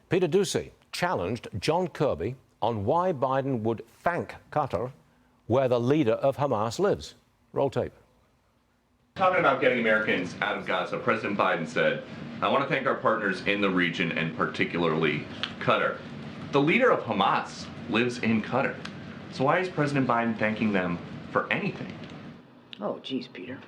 Peter Doocy challenged John Kirby on why Biden would thank Qatar, where the leader of Hamas lives. Roll tape. Talking about getting Americans out of Gaza, President Biden said, "I want to thank our partners in the region and particularly Qatar." The leader of Hamas lives in Qatar. So why is President Biden thanking them for anything? Oh, geez, Peter.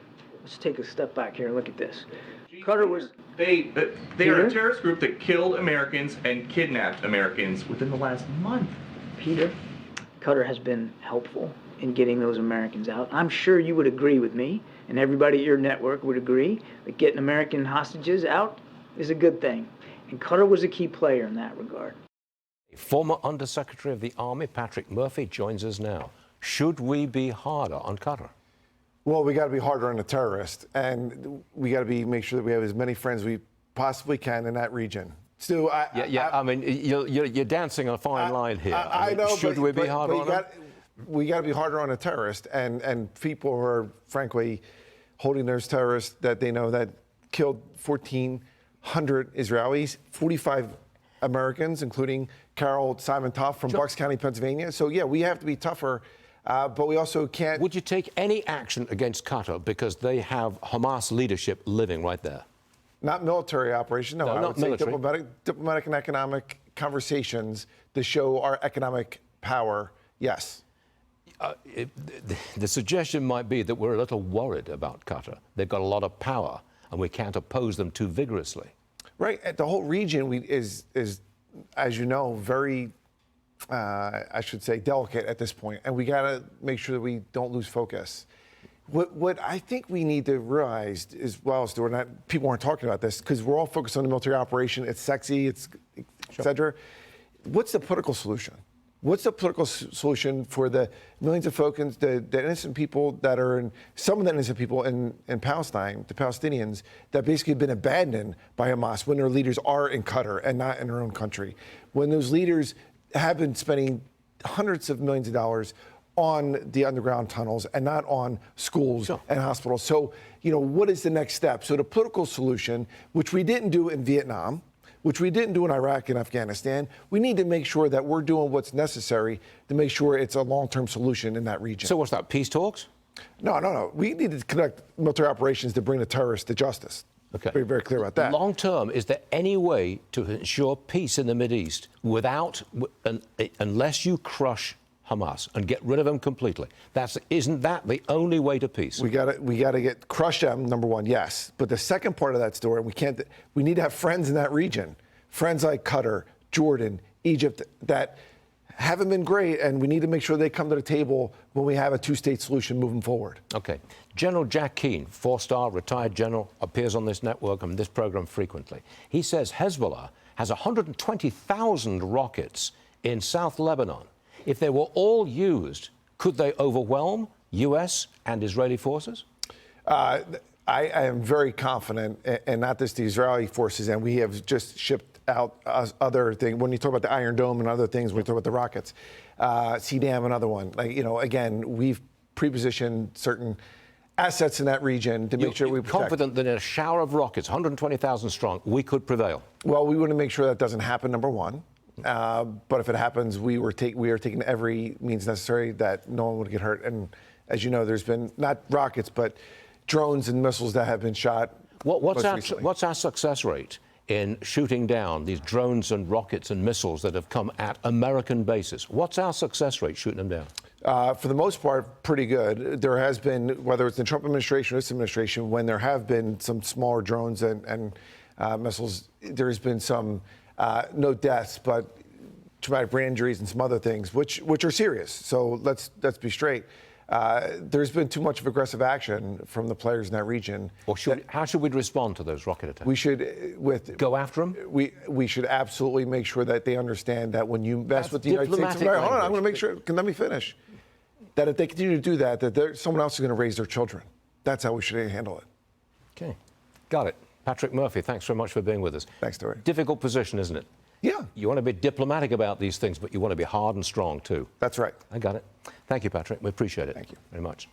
Let's take a step back here and look at this. Qatar was... They are a terrorist group that killed Americans and kidnapped Americans within the last month. Peter, Qatar has been helpful in getting those Americans out. I'm sure you would agree with me, and everybody at your network would agree, that getting American hostages out is a good thing. And Qatar was a key player in that regard. Former Undersecretary of the Army, Patrick Murphy, joins us now. Should we be harder on Qatar? Well, we got to be harder on the terrorists, and we got to make sure that we have as many friends we possibly can in that region. Stu, I mean, you're dancing on a fine line here. I know, should we be harder on them? We got to be harder on a terrorist, and people who are, frankly, holding those terrorists that they know that killed 1,400 Israelis, 45 Americans, including Carol Simon Toff from Bucks County, Pennsylvania. So, yeah, we have to be tougher. But we also can't... Would you take any action against Qatar because they have Hamas leadership living right there? Not military operation, no. I not would say military. diplomatic and economic conversations to show our economic power, yes. The suggestion might be that we're a little worried about Qatar. They've got a lot of power, and we can't oppose them too vigorously. Right. The whole region is, as you know, very... I should say, delicate at this point, and we got to make sure that we don't lose focus. What I think we need to realize is, well, Stuart, people aren't talking about this because we're all focused on the military operation. It's sexy, it's et cetera. What's the political solution? What's the political solution for the millions of folks, the innocent people that are in, some of the innocent people in Palestine, the Palestinians, that basically have been abandoned by Hamas when their leaders are in Qatar and not in their own country? When those leaders have been spending hundreds of millions of dollars on the underground tunnels and not on schools and hospitals. So, what is the next step? So the political solution, which we didn't do in Vietnam, which we didn't do in Iraq and Afghanistan, we need to make sure that we're doing what's necessary to make sure it's a long-term solution in that region. So what's that, peace talks? No. We need to conduct military operations to bring the terrorists to justice. Okay. Be very clear about that. Long term, is there any way to ensure peace in the Mideast unless you crush Hamas and get rid of them completely? Isn't that the only way to peace? We got to crush them, number one, yes. But the second part of that story, we need to have friends in that region, friends like Qatar, Jordan, Egypt, that haven't been great, and we need to make sure they come to the table when we have a two-state solution moving forward. Okay. General Jack Keane, four-star retired general, appears on this network and this program frequently. He says Hezbollah has 120,000 rockets in South Lebanon. If they were all used, could they overwhelm U.S. and Israeli forces? I am very confident, and not just the Israeli forces, and we have just shipped out other things. When you talk about the Iron Dome and other things, when we talk about the rockets, CDAM, another one. Again, we've pre-positioned certain assets in that region to make sure we protect. Confident that in a shower of rockets, 120,000 strong, we could prevail? Well, we want to make sure that doesn't happen, number one. But if it happens, we are taking every means necessary that no one would get hurt. And as you know, there's been not rockets, but drones and missiles that have been shot. What's our success rate in shooting down these drones and rockets and missiles that have come at American bases? What's our success rate shooting them down? For the most part, pretty good. There has been, whether it's the Trump administration or this administration, when there have been some smaller drones and missiles, there's been some, no deaths, but traumatic brain injuries and some other things, which are serious. So let's be straight. There's been too much of aggressive action from the players in that region. Or how should we respond to those rocket attacks? We should, go after them? We should absolutely make sure that they understand that when you mess with the United States, hold on, I'm going to make sure. Let me finish. That if they continue to do that someone else is going to raise their children. That's how we should handle it. Okay, got it. Patrick Murphy, thanks very much for being with us. Thanks, Dory. Difficult position, isn't it? Yeah. You want to be diplomatic about these things, but you want to be hard and strong, too. That's right. I got it. Thank you, Patrick. We appreciate it. Thank you very much.